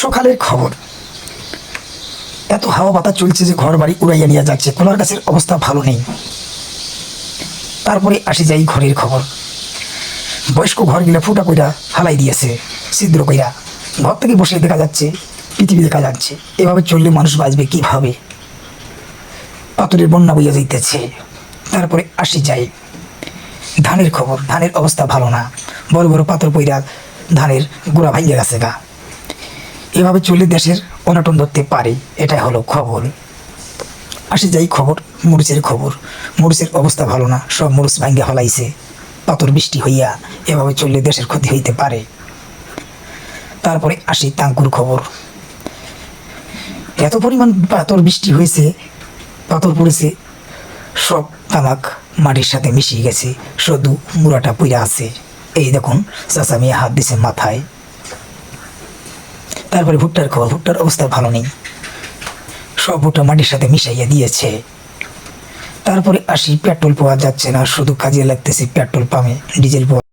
সকালের খবর। এত হাওয়া বাতাস চলছে যে ঘর বাড়ি উড়াইয়া নিয়ে যাচ্ছে, কলার গাছের অবস্থা ভালো নেই। তারপরে আসি যাই ঘরের খবর। বয়স্ক ঘরগুলা ফুটা কইরা হালাই দিয়েছে, ছিদ্র কইরা। ঘর থেকে বসে দেখা যাচ্ছে পৃথিবী দেখা যাচ্ছে। এভাবে চললে মানুষ বাঁচবে কিভাবে? পাথরের বন্যা বইয়া যাইতেছে। তারপরে আসি যাই ধানের খবর। ধানের অবস্থা ভালো না, বড় বড় পাথর পইরা ধানের গোড়া ভাঙ্গে গেছে গা। এভাবে চললে দেশের অনটন ধরতে পারে, এটাই হলো খবর। আসি যাই খবর মরিচের খবর। মরিচের অবস্থা ভালো না, সব মরিচ ভাঙ্গে হলাইছে পাথর বৃষ্টি হইয়া। এভাবে চললে দেশের ক্ষতি হইতে পারে। তারপরে আসি তাঙ্কুর খবর। এত পরিমাণ পাথর বৃষ্টি হয়েছে, পাথর পড়েছে, সব তামাক মাটির সাথে মিশিয়ে গেছে, শুধু মুড়াটা পইরা আছে। এই দেখুন চাচা মেয়ে হাত দিছে মাথায়। তারপরে ভুট্টার খবর। ভুট্টার অবস্থা ভালো নেই, সব ভুট্টা মাটির সাথে মিশাইয়া দিয়েছে। তারপরে আসি পেট্রোল পাওয়া যাচ্ছে না, শুধু কাজে লাগতেছে পেট্রোল পাম্পে ডিজেল পাওয়া